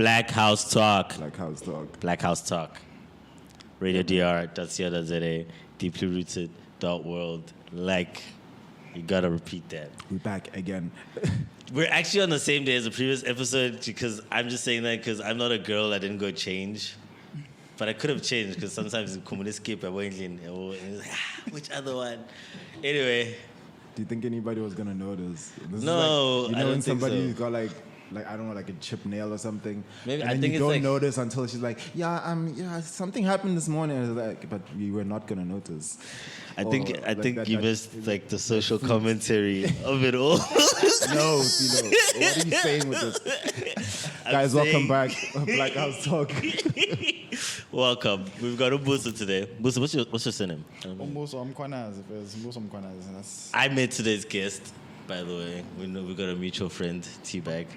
Black House Talk. Black House Talk. Black House Talk. RadioDR.co.za. Deeply rooted. .world. Like, you gotta repeat that. We're back again. We're actually on the same day as the previous episode because I'm just saying that because I'm not a girl. I didn't go change. But I could have changed because sometimes in communiscape I went in. Which other one? Anyway. Do you think anybody was gonna notice? This No, is like, I don't when think somebody's so. got like I don't know, like a chip nail or something. Maybe and I then think you it's don't like, notice until she's like, yeah, something happened this morning. And it's like, but we were not gonna notice. I think that you missed like the social commentary of it all. No, Silo, what are you saying with this? Guys, welcome back. Black House Talk. Welcome. We've got Mbuso today. Mbuso, what's your surname? Mbuso, Mkhwanazi. Mbuso, Mkhwanazi. I met today's guest, by the way. We know we got a mutual friend, T-Bag.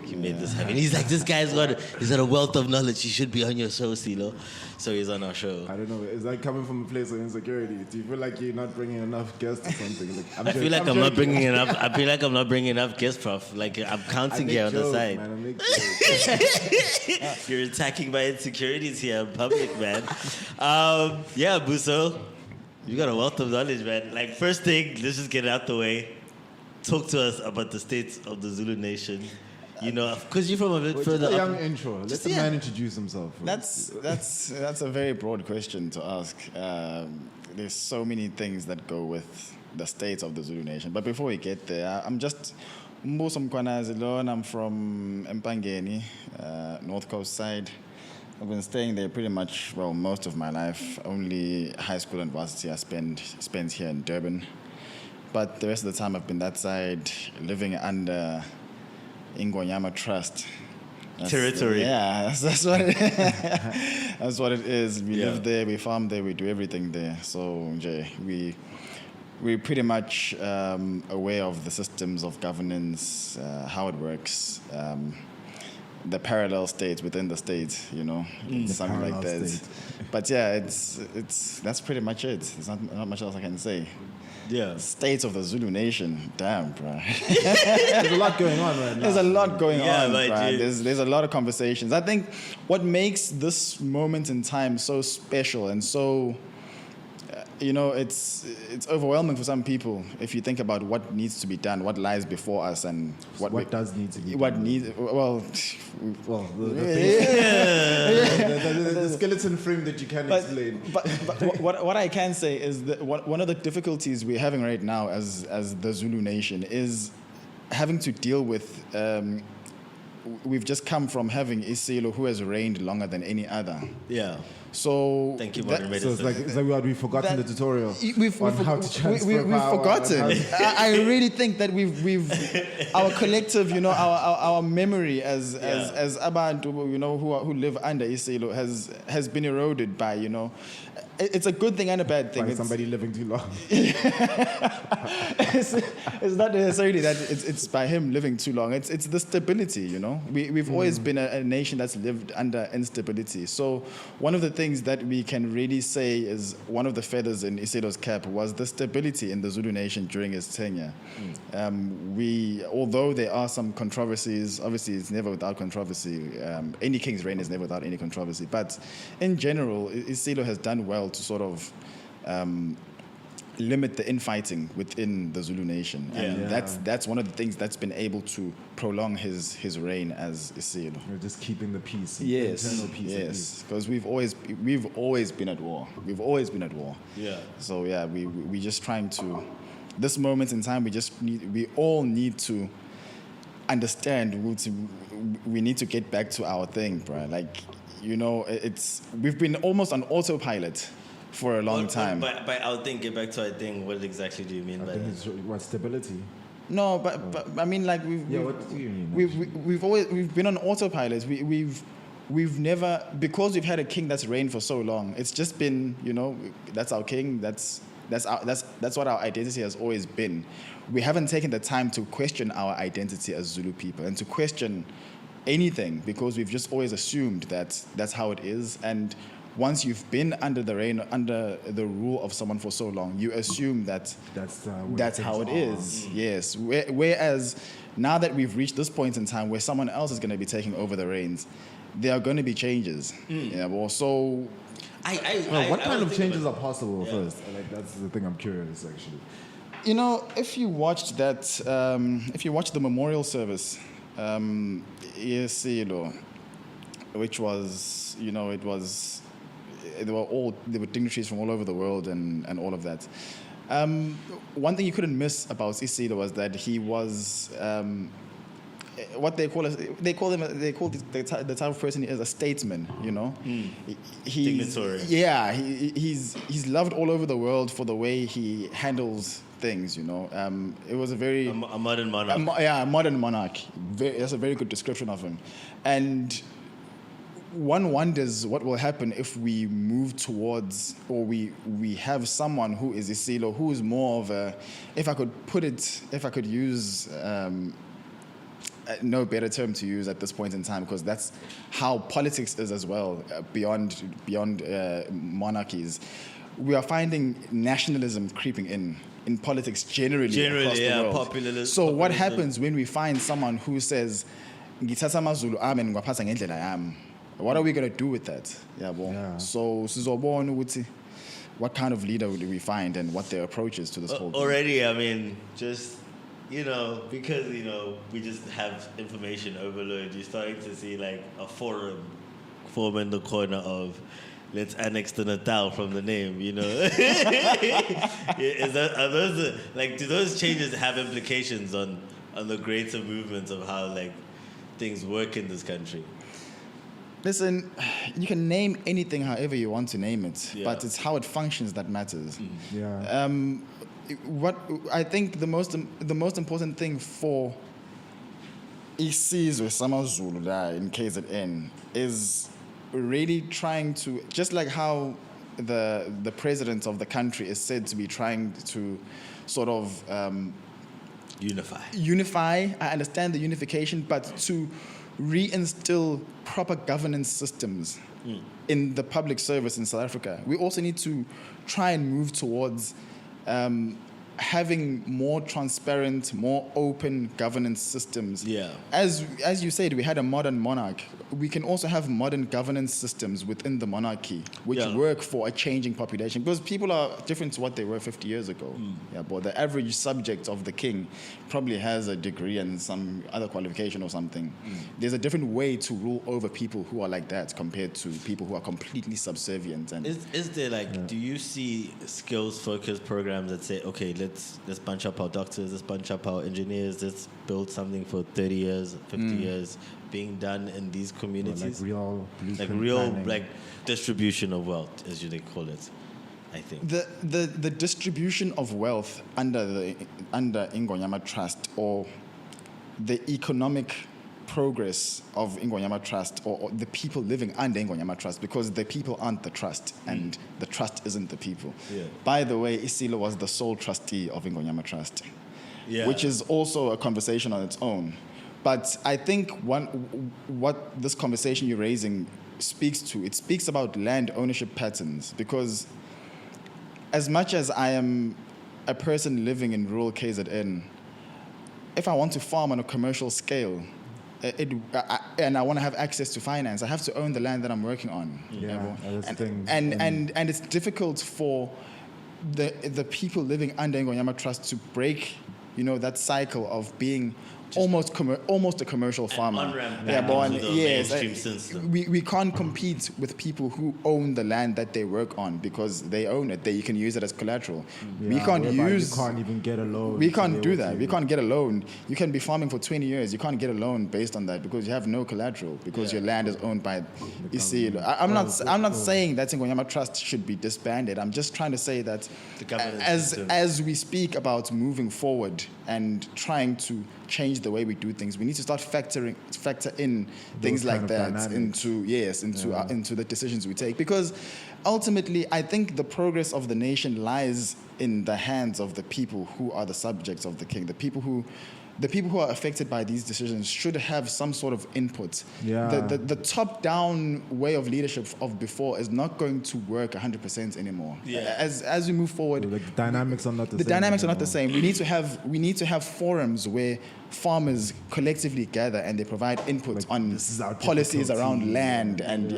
He made this happen. He's like, this guy's got a wealth of knowledge. He should be on your show, Silo. So he's on our show. I don't know. Is that coming from a place of insecurity? Do you feel like you're not bringing enough guests or something? Like, I feel like I'm not bringing enough. I feel like I'm not bringing enough guests, Prof. Like I'm counting here on the side. Man, I make jokes. You're attacking my insecurities here in public, man. Yeah, Mbuso, you got a wealth of knowledge, man. Like first thing, let's just get it out the way. Talk to us about the state of the Zulu nation. You know, because you're from a bit further Just a up. young intro. Let the man introduce himself. That's a very broad question to ask. There's so many things that go with the state of the Zulu nation. But before we get there, I'm just Mbuso Mkhwanazi. I'm from Mpangeni, North Coast side. I've been staying there pretty much, most of my life. Only high school and varsity I spent here in Durban. But the rest of the time I've been that side, living under Ngonyama Trust. Territory. That's what it that's what it is. We live there, we farm there, we do everything there. So we're pretty much aware of the systems of governance, how it works, the parallel states within the state, something like that. State. But yeah, it's that's pretty much it. There's not much else I can say. Yeah. States of the Zulu nation. Damn, bro. There's a lot going on right now. There's a lot going on, like, bro. There's a lot of conversations. I think what makes this moment in time so special and so, it's overwhelming for some people if you think about what needs to be done, what lies before us, and what does need to be what done. needs. The skeleton frame that you can explain. But what I can say is that one of the difficulties we're having right now as the Zulu nation is having to deal with. We've just come from having kweSilo, who has reigned longer than any other. Yeah. So Thank you, So it's like we've forgotten the tutorial on how to transfer we've power. forgotten. I really think that we've our collective, our memory as abantu, who live under kweSilo has been eroded by, It's a good thing and a bad thing. By somebody living too long. It's not necessarily that it's by him living too long. It's the stability, We've always been a nation that's lived under instability. So one of the things that we can really say is one of the feathers in kweSilo's cap was the stability in the Zulu nation during his tenure. Although there are some controversies, obviously it's never without controversy. Any king's reign is never without any controversy. But in general, kweSilo has done well to sort of limit the infighting within the Zulu nation, and that's one of the things that's been able to prolong his reign as kweSilo. We're just keeping the peace. Yes, Internal peace. yes, because we've always been at war. We've always been at war. Yeah. So we just trying to. This moment in time, we all need to understand. We need to get back to our thing, bro. Like, we've been almost on autopilot for a long time. By our thing, get back to our thing, what exactly do you mean by I think that? it's what stability. No, but I mean, like what do you mean? we've been on autopilot. We've never, because we've had a king that's reigned for so long. It's just been, that's our king. That's what our identity has always been. We haven't taken the time to question our identity as Zulu people and to question anything, because we've just always assumed that that's how it is. And once you've been under the rule of someone for so long, you assume that that's how it is. Yes. Whereas now that we've reached this point in time where someone else is going to be taking over the reins, there are going to be changes. Yeah, well, so what kind of changes are possible first? Like, that's the thing I'm curious, actually. you know, if you watched that, if you watched the memorial service, kweSilo, which was, you know, there were dignitaries from all over the world and all of that. One thing you couldn't miss about kweSilo was that he was what the type of person he is, a statesman. You know, Dignitary. Yeah, he's loved all over the world for the way he handles things. You know, it was a very a modern monarch. a modern monarch. That's a very good description of him, and one wonders what will happen if we move towards, or we have someone who is kweSilo, who is more of a, if I could use no better term to use at this point in time, because that's how politics is as well, beyond monarchies. We are finding nationalism creeping in politics generally across the world. Populism. So what happens when we find someone who says, "Ngithatha amaZulu ami ngiwaphatha ngendlela yami"? What are we going to do with that? So sizobona ukuthi what kind of leader do we find and what their approach is to this whole thing. Already, I mean, just, you know, because, you know, we just have information overload, you're starting to see like a forum form in the corner of, let's annex the Natal from the name, you know. Do those changes have implications on the greater movements of how like things work in this country? Listen, you can name anything however you want to name it, but it's how it functions that matters. What I think the most important thing for isizwe samaZulu in KZN is really trying to, just like how the president of the country is said to be trying to sort of unify. I understand the unification, but to reinstill proper governance systems in the public service in South Africa. We also need to try and move towards having more transparent, more open governance systems. Yeah. As you said, we had a modern monarch. We can also have modern governance systems within the monarchy, which work for a changing population, because people are different to what they were 50 years ago. But the average subject of the king probably has a degree and some other qualification or something. There's a different way to rule over people who are like that compared to people who are completely subservient. And is there do you see skills-focused programs that say, okay, let's bunch up our doctors, let's bunch up our engineers, let's build something for 30 years, 50 years being done in these communities? Real like distribution of wealth, as you call it, I think. The distribution of wealth under Ngonyama Trust, or the economic progress of Ngonyama Trust, or the people living under Ngonyama Trust, because the people aren't the trust and the trust isn't the people. By the way, kweSilo was the sole trustee of Ngonyama Trust, which is also a conversation on its own. But I think what this conversation you're raising speaks to, it speaks about land ownership patterns, because as much as I am a person living in rural KZN, if I want to farm on a commercial scale, and I want to have access to finance, I have to own the land that I'm working on. And it's difficult for the people living under Ngonyama Trust to break, that cycle of being almost a commercial farmer. We can't compete with people who own the land that they work on, because they own it. You can use it as collateral. You can't even get a loan. We can't do that. We can't get a loan. You can be farming for 20 years. You can't get a loan based on that, because you have no collateral, because your land is owned by kweSilo. I'm not saying that Ngonyama Trust should be disbanded. I'm just trying to say that as we speak about moving forward and trying to change the way we do things, we need to start factor in things like that into the decisions we take, because ultimately I think the progress of the nation lies in the hands of the people who are the subjects of the king, the people who the people who are affected by these decisions should have some sort of input. Yeah. The top-down way of leadership of before is not going to work 100% anymore. Yeah. As we move forward, The dynamics are not the same. the dynamics are not the anymore. same. We need to have forums where farmers collectively gather and they provide input Like, on this is our policies around difficulty. land, and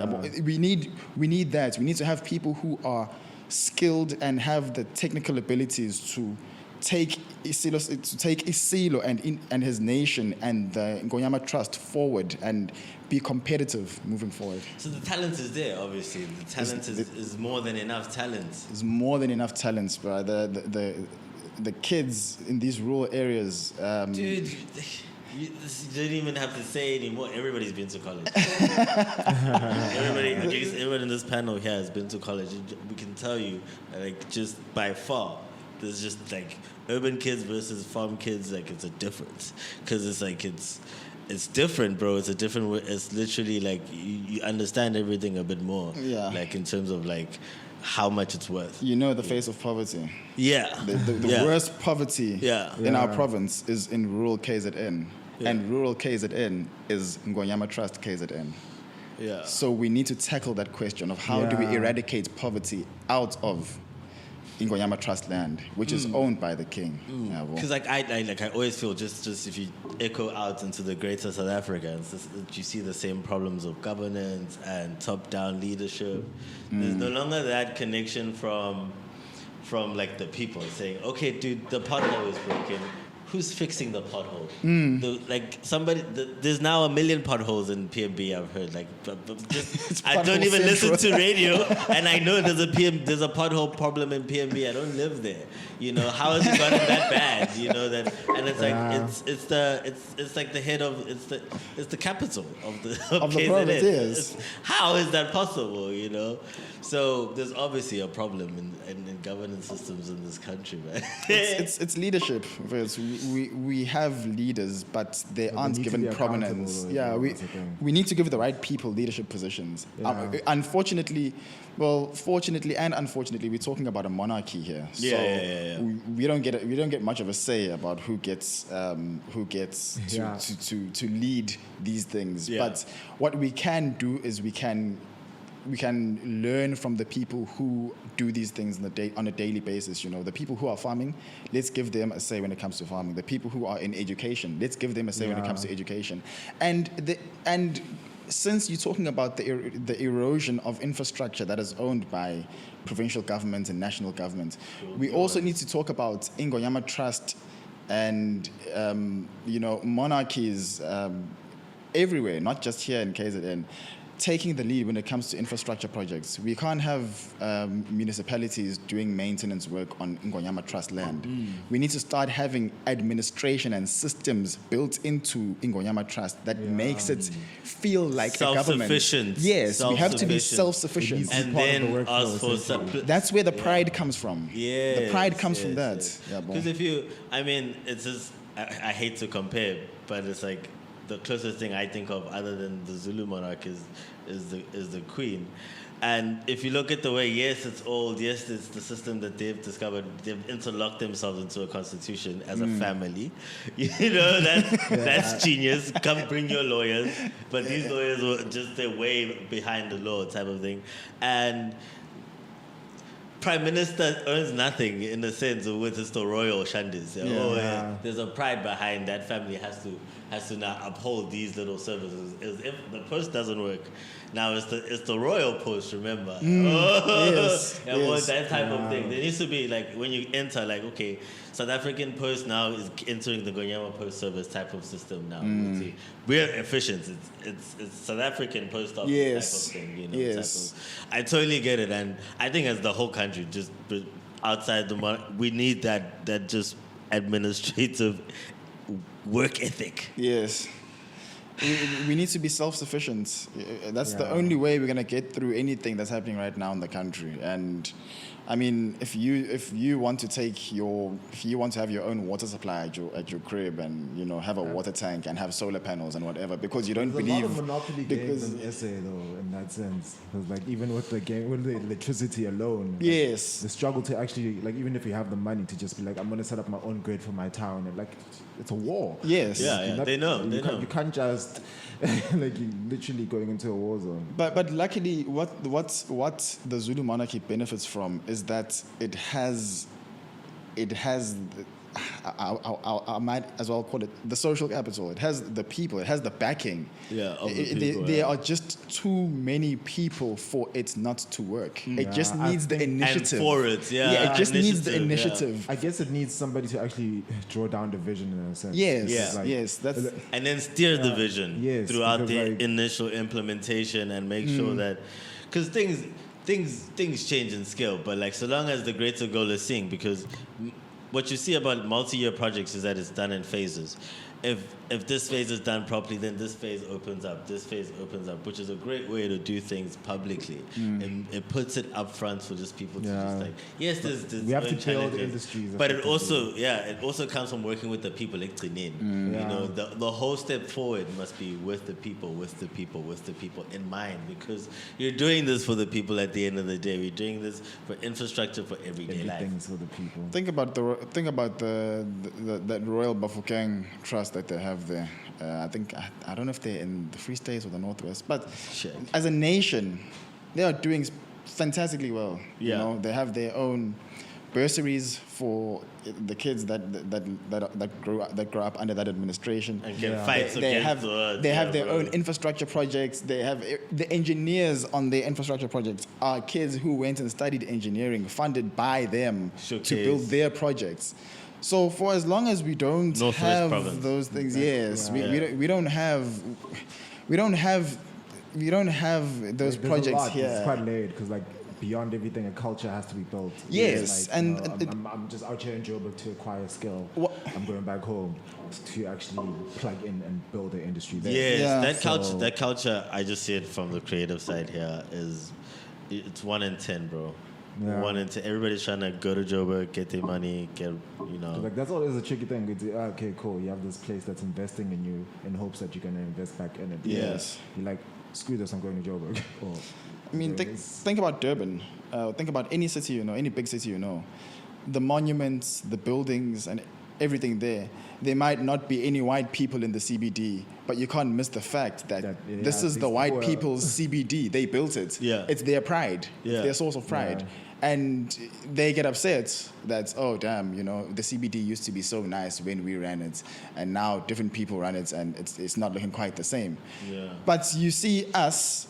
we need that. We need to have people who are skilled and have the technical abilities to take kweSilo and his nation and the Ngonyama Trust forward and be competitive moving forward. So the talent is there, obviously. The talent is more than enough talent. There's more than enough talents, bro. The kids in these rural areas. Dude, you don't even have to say anymore. Everybody's been to college. Everybody in this panel here has been to college. We can tell you, like, just by far, there's just like urban kids versus farm kids. Like, it's a difference because it's like it's different, bro. It's a different. It's literally like you understand everything a bit more. Yeah. Like in terms of like how much it's worth. You know the face of poverty. Yeah. The worst poverty in our province is in rural KZN. Yeah. And rural KZN is Ngonyama Trust KZN. Yeah. So we need to tackle that question of how do we eradicate poverty out of Ngonyama Trust land, which is owned by the king. Yeah, well. Because I always feel just if you echo out into the greater South Africa, you see the same problems of governance and top-down leadership. There's no longer that connection from like the people saying, okay, dude, the pothole is broken. Who's fixing the pothole? There's now 1 million potholes in PMB. I've heard. I don't even listen to radio, and I know there's a pothole problem in PMB. I don't live there. You know, how has it gotten that bad? You know that, and it's like it's like the head of it's the capital of the KZN. province. Yes. How is that possible? You know, so there's obviously a problem in governance systems in this country, man. It's leadership. We have leaders, but they aren't need to given be prominence. accountable, Yeah, that's the thing. we need to give the right people leadership positions. Yeah. Fortunately and unfortunately, we're talking about a monarchy here. Yeah. We don't get much of a say about who gets to lead these things. Yeah. But what we can do is we can learn from the people who do these things on a daily basis. You know, the people who are farming, let's give them a say when it comes to farming. The people who are in education, let's give them a say when it comes to education. And since you're talking about the erosion of infrastructure that is owned by provincial governments and national governments, we also need to talk about Ngonyama Trust and monarchies everywhere, not just here in KZN, taking the lead when it comes to infrastructure projects. We can't have municipalities doing maintenance work on Ngonyama Trust land. We need to start having administration and systems built into Ngonyama Trust that makes it feel like a government. Self-sufficient. Yes, we have to be Self-sufficient. self-sufficient. And part of the then workflow, ask for That's where the pride comes from. Yeah, The pride comes from that. Yeah, Because it's just, I hate to compare, but it's like the closest thing I think of other than the Zulu monarch is the queen. And if you look at the way, yes, it's old, yes, it's the system that they've discovered, they've interlocked themselves into a constitution as a family. You know, that's genius. Come bring your lawyers. But these lawyers were just their way behind the law type of thing. And Prime Minister earns nothing in the sense of with the royal shandis. There's a pride behind that family has to now uphold these little services. If the post doesn't work, now it's the royal post. Remember, that type of thing. There needs to be like when you enter, like okay, South African Post now is entering the Ngonyama Post Service type of system now. We're efficient. It's South African Post Office type of thing. You know, type of, I totally get it, and I think as the whole country, just outside we need that just administrative work ethic. Yes. We need to be self-sufficient. That's the only way we're going to get through anything that's happening right now in the country. And I mean, if you want to have your own water supply at your crib and have a water tank and have solar panels and whatever, because you don't There's believe a lot of monopoly games in SA though, in that sense. Because like even with the electricity alone, yes, the struggle to actually even if you have the money to just be like, I'm gonna set up my own grid for my town, and it's a war. yes, Yeah, they know. You can't just you're literally going into a war zone. But luckily, what the Zulu monarchy benefits from is that it has I might as well call it the social capital. It has the people. It has the backing. Yeah, there are just too many people for it not to work. It just needs the initiative. And for it, it just needs the initiative. I guess it needs somebody to actually draw down the vision in a sense. Yes, yes. That's and then steer the vision throughout the like, initial implementation and make sure that, because things change in scale, but so long as the greater goal is seen, because what you see about multi-year projects is that it's done in phases. If this phase is done properly, then this phase opens up, which is a great way to do things publicly. And it puts it up front for just people to just yes, there's we have to build the industries. But it also comes from working with the people, the whole step forward must be with the people in mind, because you're doing this for the people at the end of the day. We're doing this for infrastructure for everyday life. Everything's for the people. Think about that Royal Bafokeng Trust that they have there. I don't know if they're in the Free States or the Northwest, but as a nation, they are doing fantastically well. Yeah. They have their own bursaries for the kids that grow up under that administration. And can fight against they have their own infrastructure projects. They have the engineers on their infrastructure projects are kids who went and studied engineering, funded by them to build their projects. So for as long as we don't have those things, we don't have those projects here. It's quite laid because beyond everything, a culture has to be built. Yes, I'm just out here in Joburg to acquire skill. I'm going back home to actually plug in and build the industry there. Yes, that culture, I just see it from the creative side here, it's 1 in 10, bro. Yeah. 1 in 10. Everybody's trying to go to Joburg, get their money, that's always a tricky thing. It's, okay, cool. You have this place that's investing in you in hopes that you're going to invest back in it. Yes. You're like, screw this, I'm going to Joburg. I mean, think about Durban. Think about any city any big city The monuments, the buildings, and everything there. There might not be any white people in the CBD, but you can't miss the fact that this is the white people's CBD. They built it. Yeah. It's their pride. Yeah. It's their source of pride. Yeah. And they get upset that, oh, damn, the CBD used to be so nice when we ran it, and now different people run it, and it's not looking quite the same. Yeah. But you see us,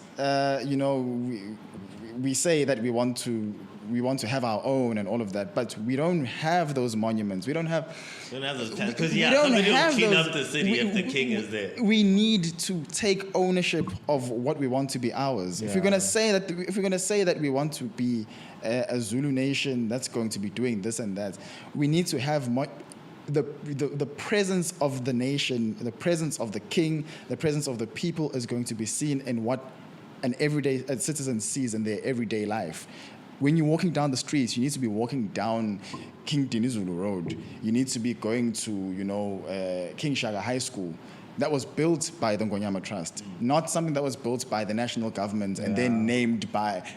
we say that we want to have our own and all of that, but we don't have those monuments. We don't have those plans. Because somebody will clean up the city if the king is there. We need to take ownership of what we want to be ours. If we're gonna say that we want to be a Zulu nation that's going to be doing this and that, we need to have the presence of the nation, the presence of the king, the presence of the people is going to be seen in what an everyday citizen sees in their everyday life. When you're walking down the streets, you need to be walking down King Dinizulu Road. You need to be going to, King Shaka High School. That was built by the Ngonyama Trust, not something that was built by the national government and then named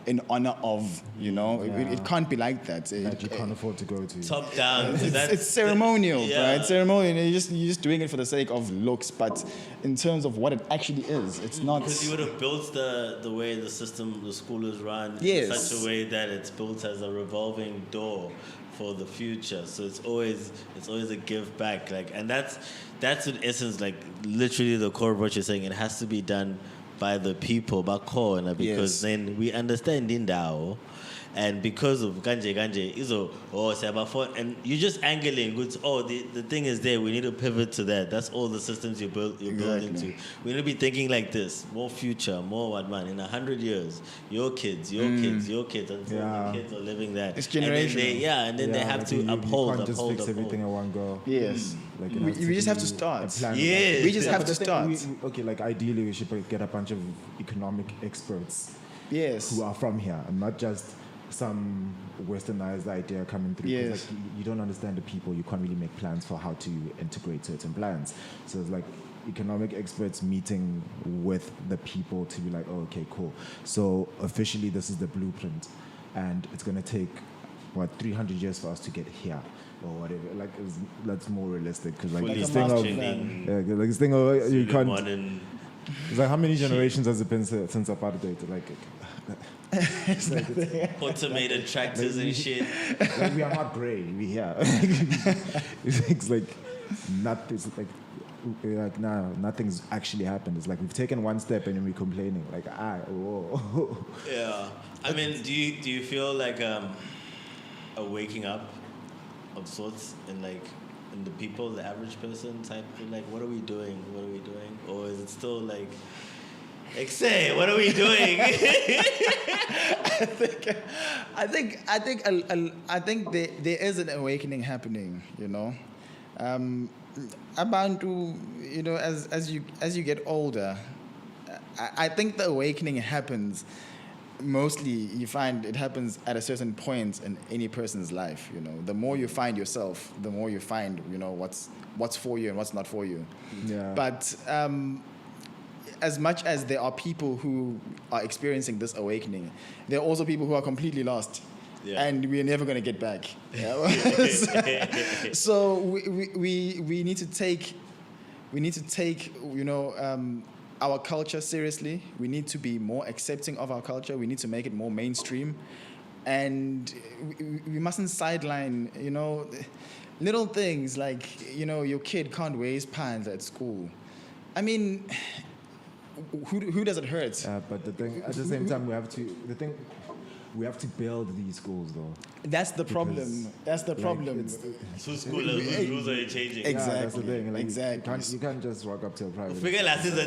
in honor of, It can't be like that. That you can't afford to go to. Top down. It's ceremonial, right? It's ceremonial. You're just doing it for the sake of looks, but in terms of what it actually is, it's not. Because you would have built the way the school is run in such a way that it's built as a revolving door for the future. So it's always a give back. And that's in essence literally the core of what you're saying. It has to be done by the people, by core, because then we understand Indao. And because of Ganje, and you're just angling, the thing is there, we need to pivot to that. That's all the systems you're building to. We need to be thinking like this, more future, more what, man, in 100 years, your kids, until the kids are living that. It's generational. And then they have to uphold. You can't just fix everything in one go. Yes. We just have to start. Yes. We just have to start. Ideally, we should get a bunch of economic experts who are from here and not just some westernized idea coming through. 'Cause, Yes. like, you don't understand the people. You can't really make plans for how to integrate certain plans. So it's like economic experts meeting with the people to be like, oh, okay, cool. So officially, this is the blueprint, and it's gonna take 300 years for us to get here, or whatever. Like, that's more realistic because like Fully this thing of functioning. like this thing of you can't. Modern. It's like how many generations has it been since apartheid? Like, Automated tractors and shit. like we are not grey. We here. It's like nothing. It's like nah, nothing's actually happened. It's like we've taken one step and then we're complaining. Like whoa. Yeah. I mean, do you feel like a waking up of sorts in the people, the average person type of like, what are we doing? What are we doing? Or is it still like say, what are we doing? I think there is an awakening happening. You know, Abantu. You know, as you get older, I think the awakening happens. Mostly, you find it happens at a certain point in any person's life. You know, the more you find yourself, the more you find, you know, what's for you and what's not for you. Yeah. But as much as there are people who are experiencing this awakening, there are also people who are completely lost. Yeah. And we're never going to get back. So we need to take, you know, our culture seriously. We need to be more accepting of our culture. We need to make it more mainstream. And we mustn't sideline, you know, little things like, you know, your kid can't wear his pants at school. I mean, who does it hurt? But the thing, at the same time, we have to build these schools though. That's the problem. That's the problem. So whose rules are you changing? Exactly. Yeah, that's the thing. Like, Exactly. You can't just walk up to a private. Figure last season,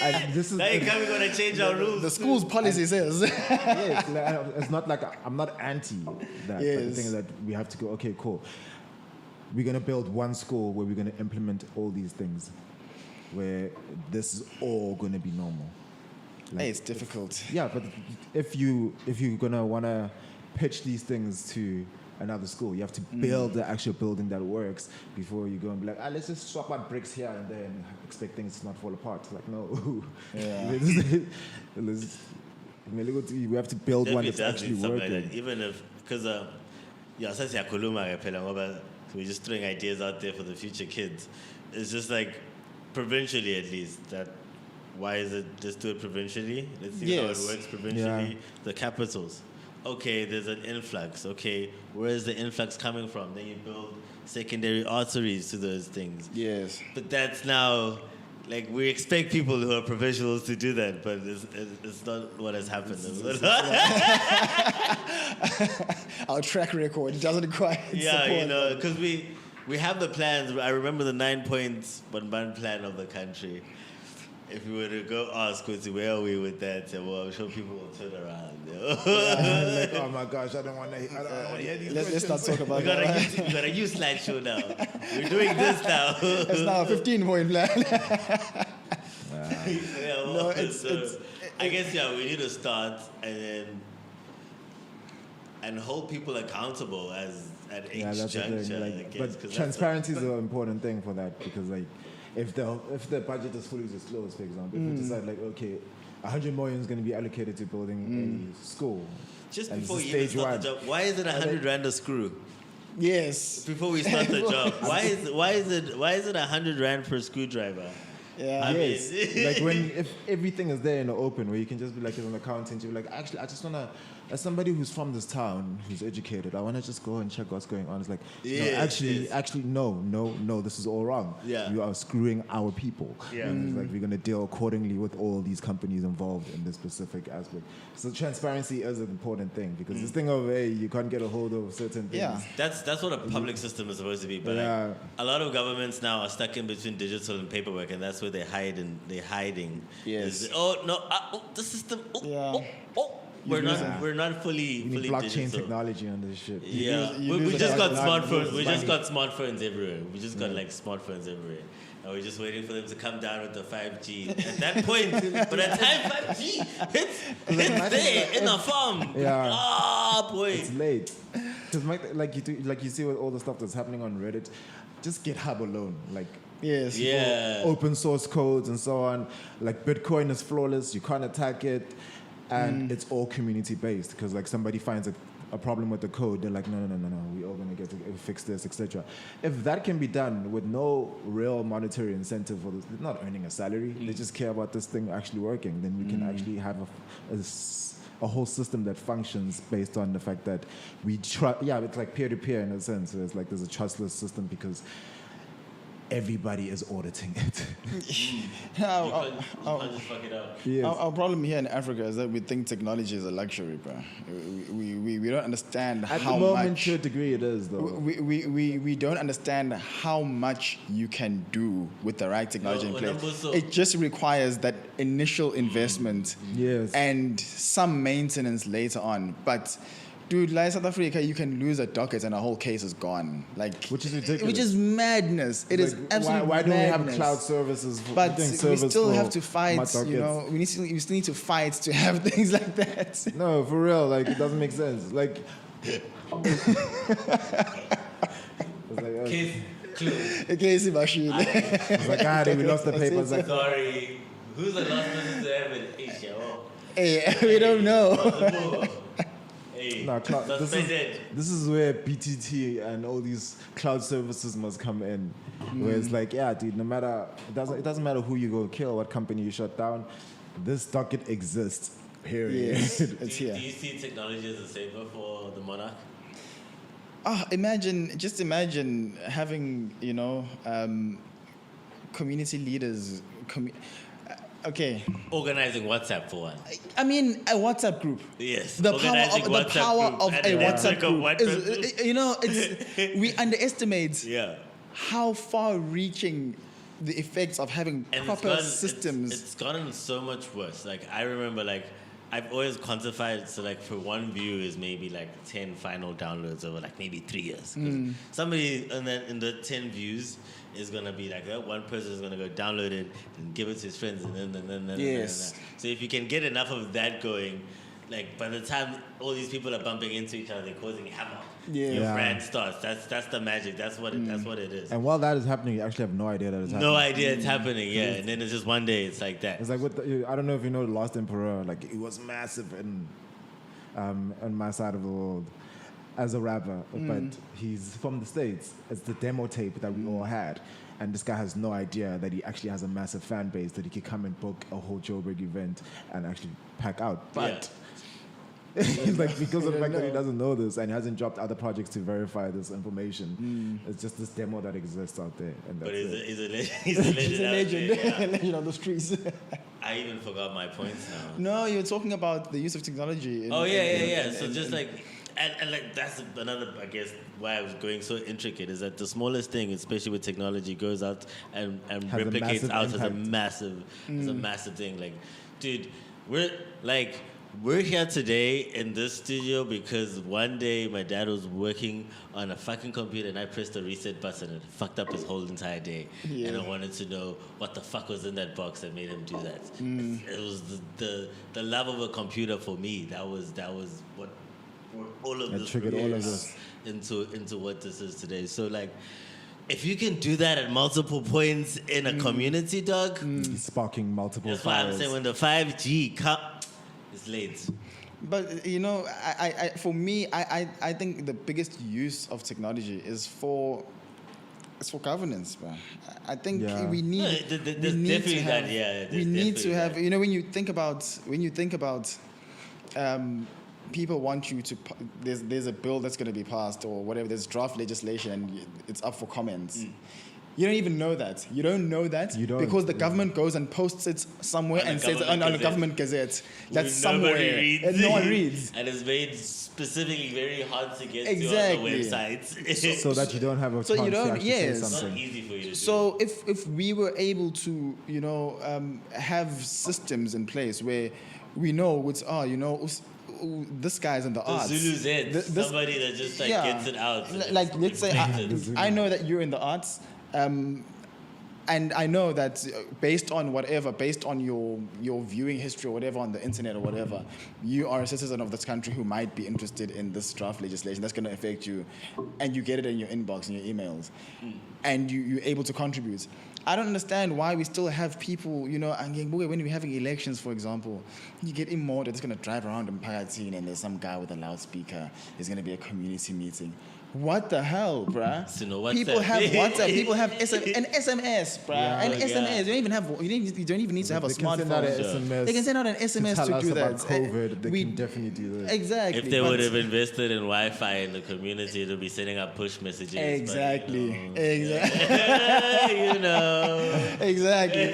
And this is now you can't gonna change our rules. The school's policy says. yes, like, it's not like I'm not anti that. But the Yes. thing is that we have to go. Okay, cool. We're gonna build one school where we're gonna implement all these things, where this is all gonna be normal. Hey, it's difficult. Yeah, but if you're gonna wanna pitch these things to another school, you have to build the actual building that works before you go and be like, let's just swap out bricks here and then expect things to not fall apart. Like, no. Yeah. We have to build one that's actually working. Like that. Even if, because we're just throwing ideas out there for the future kids. It's just like, provincially at least, that why is it just do it provincially? Let's see how it Yes. works provincially. Yeah. The capitals. Okay, there's an influx. Okay, where is the influx coming from? Then you build secondary arteries to those things. Yes. But that's now, like, we expect people who are professionals to do that, but it's not what has happened. Our track record doesn't quite Yeah, support you know, that. because we have the plans. I remember the 9 points one plan of the country. If we were to go ask, where are we with that? Well, I'm sure people will turn around. Like, oh my gosh, I don't want to hear these Let's not talk about We that. got a new slideshow now. We're doing this now. It's now a 15-point plan. Yeah, well, No, it's- I guess we need to start and hold people accountable at each Yeah, that's the juncture. thing. I Like, guess, 'cause but that's transparency is an important thing for that because, like, if the budget is fully disclosed, for example, if we decide like, okay, 100 million is going to be allocated to building a school. just and before this is you even stage start one. the job, why is it 100 rand a screw? Yes. Before we start the job, why is it 100 rand per screwdriver? Yeah. I mean- Yes, like if everything is there in the open, where you can just be like as an accountant, you're like, actually, I just wanna, as somebody who's from this town, who's educated, I wanna just go and check what's going on. It's like, Yes, no, this is all wrong. Yeah. You are screwing our people. Yeah. And it's like we're gonna deal accordingly with all these companies involved in this specific aspect. So transparency is an important thing because this thing of you can't get a hold of certain things. Yeah. That's what a public system is supposed to be. But Yeah. like, a lot of governments now are stuck in between digital and paperwork, and that's where they're hiding. Yes. The system. Yeah. We're not fully We need blockchain digital. technology on this shit. Yeah, You we lose just a got lot of smartphones. money. We just got smartphones everywhere. We just got like smartphones everywhere. And we're just waiting for them to come down with the 5G. At that point, by the time 5G hits there in the farm, boy. It's late. Because like you see with all the stuff that's happening on Reddit, just GitHub alone, like Yes. Yeah. open source codes and so on. Like Bitcoin is flawless, you can't attack it, and it's all community based. Because like somebody finds a problem with the code, they're like, no, we're all gonna get to fix this, etc. If that can be done with no real monetary incentive for this, they're not earning a salary, they just care about this thing actually working, then we can actually have a whole system that functions based on the fact that we trust. Yeah, it's like peer-to-peer in a sense. It's like there's a trustless system because everybody is auditing it. You can't just fuck it up. Yes. Our problem here in Africa is that we think technology is a luxury, bro. We don't understand At how the moment, much. to a degree, it is, though. We don't understand how much you can do with the right technology in place. Mbuso. It just requires that initial investment Yes. and some maintenance later on. But dude, like South Africa, you can lose a docket and a whole case is gone. Like, Which is ridiculous. Which is madness. It is Like, absolutely why don't we have madness. cloud services? But doing we service still for have to fight, my dockets? we still need to fight to have things like that. No, for real, like it doesn't make sense. Like, it's like, Case closed. Okay, Sebastian. it's like, we lost the papers. Like, Sorry. Who's the last person to have an Asia? Hey, we don't know. Hey, no, suspended. this is where BTT and all these cloud services must come in. Where it's like, yeah, dude, no matter it doesn't matter who you go kill, what company you shut down, this docket exists. Period. Yes, it's Do here. you see technology as a saver for the monarch? Just imagine having, community leaders. Okay, Organizing WhatsApp for one. I mean a WhatsApp group. Yes. The Organizing power WhatsApp of group a and the WhatsApp network of group one is, person. it's we underestimate Yeah. how far-reaching the effects of having And proper systems. It's gotten so much worse. Like I remember, like I've always quantified. So like for one view is maybe like 10 final downloads over like maybe 3 years. 'Cause somebody in the 10 views is gonna be like one person is gonna go download it and give it to his friends and then Yes. So if you can get enough of that going, like by the time all these people are bumping into each other, they're causing havoc. Yeah. Your Yeah. brand starts. That's the magic. That's what it is. And while that is happening, you actually have no idea that it's happening. No idea it's happening, yeah. And then it's just one day it's like that. It's like I don't know if you know the Last Emperor. Like it was massive in on my side of the world as a rapper, but he's from the States. It's the demo tape that we all had, and this guy has no idea that he actually has a massive fan base that he could come and book a whole Joburg event and actually pack out. But it's like because of the fact that he doesn't know this and he hasn't dropped other projects to verify this information. It's just this demo that exists out there, and that's But it. he's a legend. He's a out legend, there, yeah. legend on the streets. I even forgot my points now. No, you're talking about the use of technology. Oh yeah. So just like, and like that's another, I guess, why I was going so intricate is that the smallest thing, especially with technology, goes out and Has a replicates massive out as a impact. massive thing. Like, dude, we're here today in this studio because one day my dad was working on a fucking computer and I pressed the reset button and it fucked up his whole entire day. Yeah. And I wanted to know what the fuck was in that box that made him do that. It was the love of a computer for me. That was what all of That this triggered all of progressed this. into what this is today. So like, if you can do that at multiple points in a community, dog, He's sparking multiple that's why I'm fires. saying when the 5G it's late. But I for me, I think the biggest use of technology is for governance, man. I think Yeah. we need. No, there's we need definitely to that, have, yeah, there's we need definitely to have. that. When you think about, people want you to. There's a bill that's going to be passed or whatever. There's draft legislation and it's up for comments. You don't even know that. You don't know that You don't. because the government goes and posts it somewhere On the and says government on a gazette. government gazette. That's Nobody somewhere reads. and no one reads. And it's made specifically very hard to get Exactly. to on the websites. so that you don't have a So chance you to don't- actually yes. say It's not something. easy for you to do. So if we were able to, have systems in place where we know it's this guy's in the The arts. Zulu's head. This- Somebody that just gets it out. Like let's say Explains it. Zulu. I know that you're in the arts. And I know that based on your viewing history or whatever on the internet or whatever, you are a citizen of this country who might be interested in this draft legislation that's going to affect you, and you get it in your inbox, in your emails, and you're able to contribute. I don't understand why we still have people, you know, when we're having elections, for example, you get Imoto that's going to drive around in Pagatin and there's some guy with a loudspeaker. There's going to be a community meeting. What the hell, bruh? So no, people have WhatsApp. People have an SMS, bruh. Yeah, an yeah. SMS. You don't even need to have a They can send out an smartphone. SMS. They can send out an SMS tell to us do about that. COVID. They can definitely do that. Exactly. If they but- would have invested in Wi-Fi in the community, they'd be sending out push messages. Exactly. But, Exactly. you know. Exactly.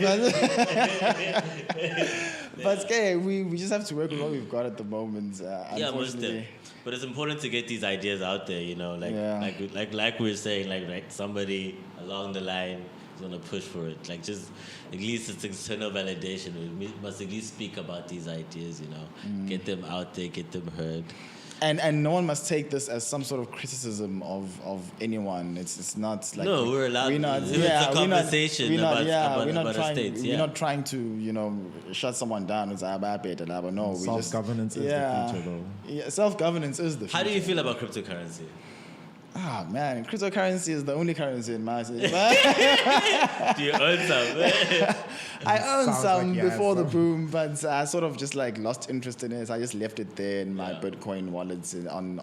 But okay, we just have to work with what we've got at the moment. Yeah, most Unfortunately. But it's important to get these ideas out there, you know, like we were saying, like somebody along the line is gonna push for it. Like just at least it's external validation. We must at least speak about these ideas, you know, get them out there, get them heard. And no one must take this as some sort of criticism of anyone. It's not like No, we're allowed. We're not. It's Yeah, a conversation we're not, about we're not the trying. states. We're Yeah. not trying to, you know, shut someone down. It's about no. We just Self-governance is the future, though. Yeah, self-governance is the future. How do you feel about cryptocurrency? Ah, man, cryptocurrency is the only currency in my city. Do you own some? I owned Sounds some like you had before the some. boom, but I sort of just like lost interest in it. I just left it there in my Bitcoin wallets on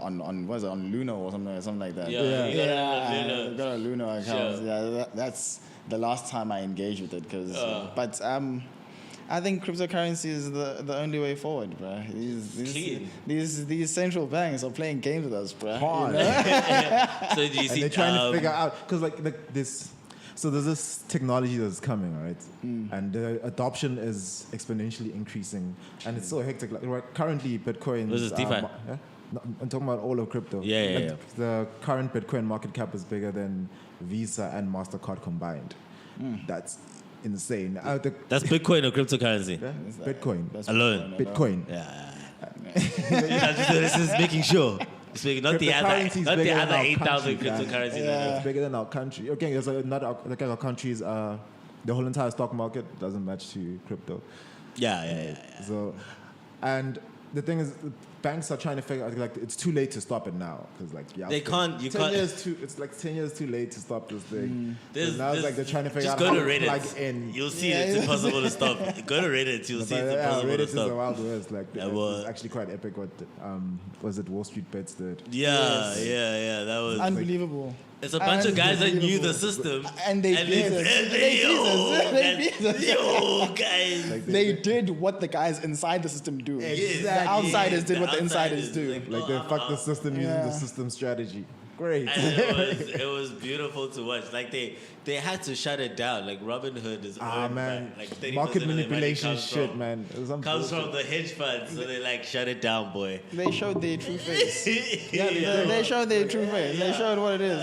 what is it, on Luna or something like that. Yeah, you got it on I Luna. got a Luna account. Sure. Yeah, that's the last time I engaged with it. But I think cryptocurrency is the only way forward, bro. These central banks are playing games with us, bro. Hard. You know? So do you And see? they're trying to figure out, because like this, so there's this technology that's coming, right? And the adoption is exponentially increasing, and it's so hectic. Like right, currently, Bitcoin. This is DeFi. No, I'm talking about all of crypto. Yeah. The current Bitcoin market cap is bigger than Visa and Mastercard combined. That's insane. That's Bitcoin or cryptocurrency? Yeah, Bitcoin. That's Alone. Bitcoin. Yeah. This is making sure. It's making, not the Cryptocurrency is other bigger than our 8,000 country, man. cryptocurrencies. Yeah. It's bigger than our country. Okay, there's another like our countries. The whole entire stock market doesn't match to crypto. Yeah. So, and the thing is, banks are trying to figure out like it's too late to stop it now because They can't. You 10 can't. years too. It's like 10 years too late to stop this thing. There's- Now it's like they're trying to figure just out go how to to Reddit. plug in. You'll see it's impossible to stop. Go to Reddit. You'll see it's But, impossible Reddit to is the stop. Wild West. Like Yeah, well- it's actually quite epic. What was it? Wall Street Bets did. Yeah. That was. Unbelievable. It's a bunch of guys that knew the Unbelievable. system. And they beat us. They beat us. Yo, guys. Like They did what the guys inside the system do. Exactly. The outsiders did The what the insiders outsiders, do. Like they fucked the system using Yeah. the system strategy. Great. And it was beautiful to watch. Like they had to shut it down. Like Robin Hood is owned Man. by, like 30% Market of their money manipulation comes shit, from- man. It was some Comes bullshit. from the hedge funds, so they like shut it down, boy. They showed their true face. Yeah. They showed their true face. They showed what it is.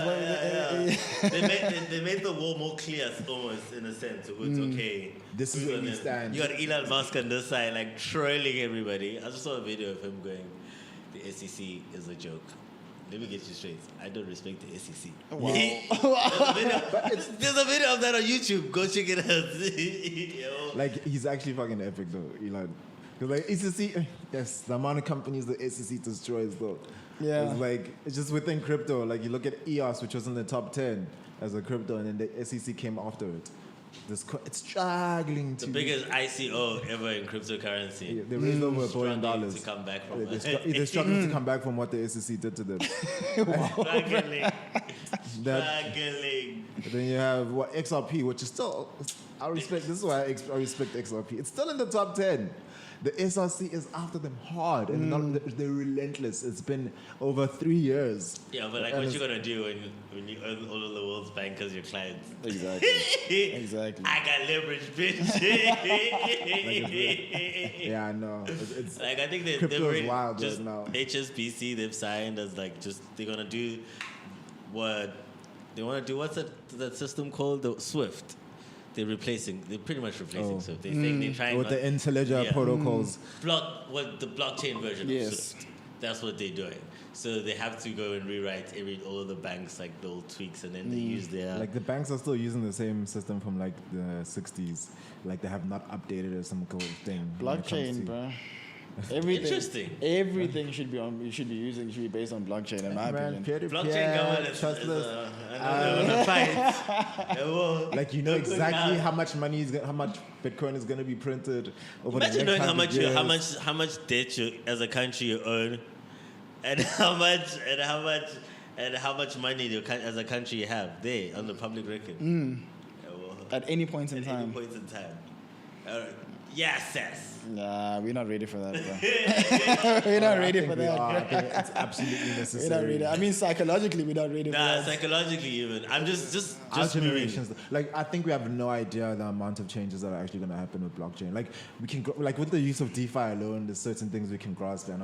They made the war more clear, almost in a sense. So it's okay. This is where we stand. You got Elon Musk on this side, like trolling everybody. I just saw a video of him going, "The SEC is a joke." Let me get you straight. I don't respect the SEC. Wow. There's a video of that on YouTube. Go check it out. Yo. Like he's actually fucking epic though, Elon. Because like SEC, yes, the amount of companies the SEC destroys though. Yeah. It's like it's just within crypto. Like you look at EOS, which was in the top 10 as a crypto, and then the SEC came after it. It's struggling to The biggest ICO ever in cryptocurrency. They raised over $1 billion. Struggling to come back from it. They're struggling to come back from what the SEC did to them. Struggling. That, Struggling. then you have what XRP, which is still I respect. This is why I respect XRP. It's still in the top 10. The SRC is after them hard, and they're relentless. It's been over 3 years. Yeah, but like, And what it's- you gonna do when you earn all of the world's bankers, your clients? Exactly. Exactly. I got leverage, bitch. Yeah, I know. It's Like I think Crypto they're is really wild just right now. HSBC. They've signed as like just they're gonna do what they want to do. What's that system called? The Swift. They're pretty much replacing Swift. They're trying with the IntelliJ protocols. the blockchain version Yes. of Swift. That's what they're doing. So they have to go and rewrite all of the banks, like the old tweaks, and then they use their... Like the banks are still using the same system from like the 60s. Like they have not updated or some cool thing. when it comes Blockchain, to- bro. Everything, Interesting. Everything should be based on blockchain, in my Man, opinion. peer-to-peer, Blockchain governance is trustless. another fight. They will- Like you know they'll go exactly down. how much money how much Bitcoin is going to be printed over the Imagine next knowing 100 years. how much debt you as a country you own, and how much money as a country you have there on the public record. Yeah, well, At any point in at any time. point in time. Yes. Nah, we're not ready for that, bro. We're not ready I for think we that. are. I bro. think it's absolutely necessary. We're not ready. I mean, psychologically, we're not ready for Nah, that. psychologically even. I'm just Our marine. generations, like I think we have no idea the amount of changes that are actually going to happen with blockchain. Like we can go, like with the use of DeFi alone, there's certain things we can grasp, and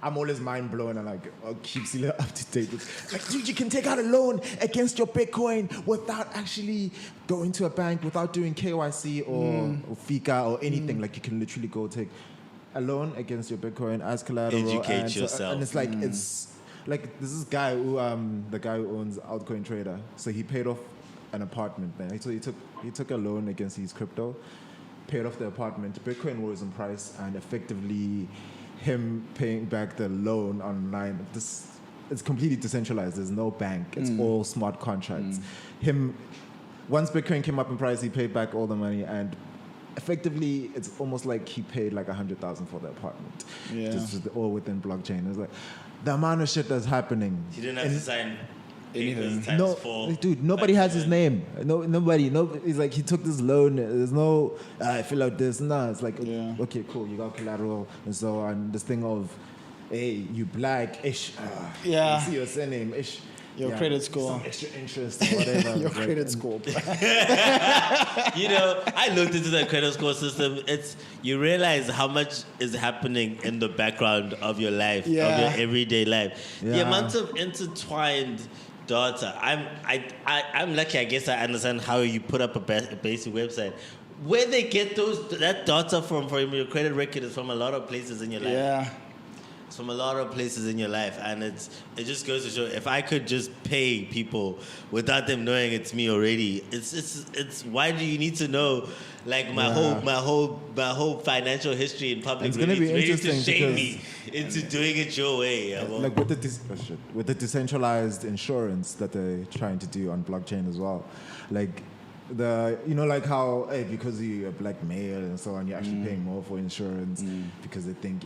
I'm always mind blown, and like I'll keep Silo up to date. With, like, dude, you can take out a loan against your Bitcoin without actually going to a bank, without doing KYC or FICA or anything. Like you can literally go take a loan against your Bitcoin as collateral. Educate and yourself. And it's like it's like this is guy who the guy who owns Altcoin Trader. So he paid off an apartment there. So he took a loan against his crypto, paid off the apartment. Bitcoin rose in price, and effectively him paying back the loan online. It's completely decentralized. There's no bank. It's all smart contracts. Once Bitcoin came up in price, he paid back all the money, and effectively, it's almost like he paid like 100,000 for the apartment. Yeah. Just all within blockchain. It's like the amount of shit that's happening. He didn't have to sign Anything. papers times four. Dude, nobody has his name. Nobody. It's like he took this loan. There's no, I fill out this. No, it's like, Yeah. okay, cool, you got collateral and so on. This thing of, hey, you black ish. Yeah. You see your surname ish. Your credit score. Some extra interest or whatever. Your Like, credit score. You know, I looked into the credit score system. You realize how much is happening in the background of your life, of Yeah. your everyday life. The Yeah. amount of intertwined data. I'm lucky. I guess I understand how you put up a basic website. Where they get that data from your credit record is from a lot of places in your life. Yeah. It's from a lot of places in your life, and it just goes to show if I could just pay people without them knowing it's me already, it's why do you need to know like my whole financial history in public? It's gonna be ready to interesting shame because- me into doing it your way. Yeah, well. like with the decentralized insurance that they're trying to do on blockchain as well, like like how because you're a black male and so on, you're actually paying more for insurance because they think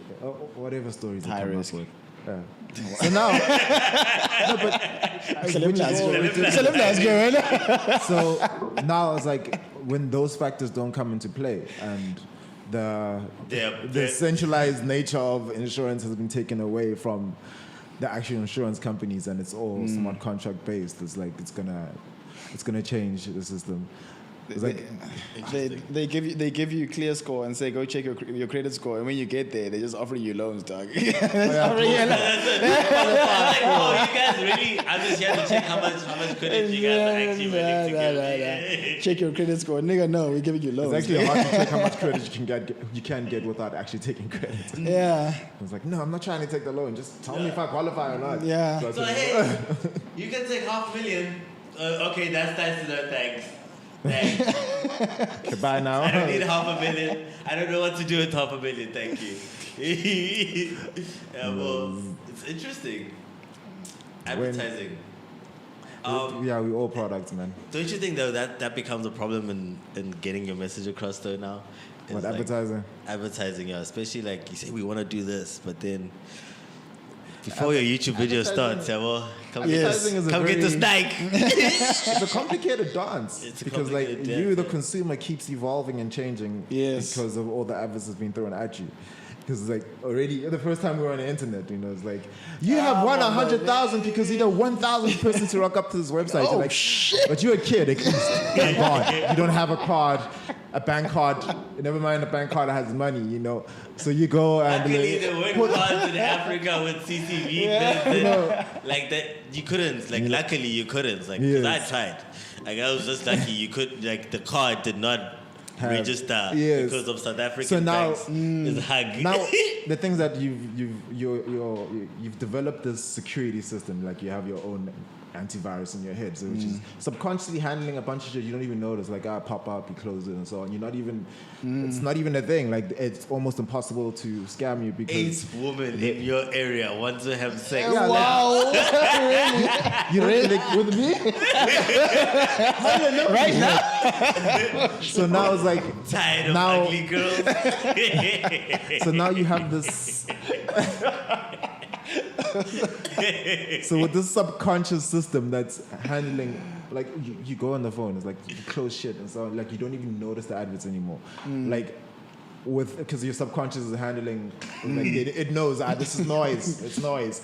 whatever stories they High come risk. up with. Yeah. So now, so now it's like when those factors don't come into play and the centralized nature of insurance has been taken away from the actual insurance companies, and it's all smart contract based. It's like it's gonna change the system. It's like They give you clear score and say go check your credit score, and when you get there, they just offering you loans, dog. Like, oh, you guys really? I'm just here to check how much credit you guys are actually willing to give. Check your credit score, nigga. No, we're giving you loans. it's actually hard to check how much credit you can get without actually taking credit. Yeah. It's like, no, I'm not trying to take the loan. Just tell me if I qualify or not. Yeah. So So hey, you can take $500,000. Okay, that's nice to know. Thanks. goodbye now. I don't need $500,000. I don't know what to do with $500,000. Thank you. Yeah, well, it's interesting. Advertising. Yeah, we all products, man. Don't you think though that becomes a problem in getting your message across though now? It's What, like advertising? Advertising, yeah. Especially like you say we want to do this, but then before your YouTube video starts, yeah, well, come Advertising is a get this very- Nike. It's a complicated dance It's a because like complicated you, dance, the yeah. consumer, keeps evolving and changing Yes. because of all the adverts that's been thrown at you. Because like already the first time we were on the internet, it's like you have won 100,000 because you're the 1,000th person to rock up to this website. Oh, You're like, shit. But you're a kid, at least. Thank God. You don't have a card, a bank card. Never mind a bank card that has money, So you go and Luckily, there weren't cards in Africa with CCV. Like that, you couldn't. Like, luckily, you couldn't. Like, because Yes. I tried. Like, I was just lucky. You could. Like, the card did not register Yes. because of South African So now- banks is hug. Now the things that you've developed this security system, like you have your own antivirus in your head, so which is subconsciously handling a bunch of shit you don't even notice, like pop up, you close it, and so on. You're not even, it's not even a thing. Like it's almost impossible to scam you because 8 women in your area want to have sex. Yeah, Wow. you don't like, With me? Right now? so now it's like Tired of now- ugly girls. so now you have this. So with this subconscious system that's handling, like you go on the phone, it's like you close shit and so on, like you don't even notice the adverts anymore. Like because your subconscious is handling, like it knows this is noise, it's noise.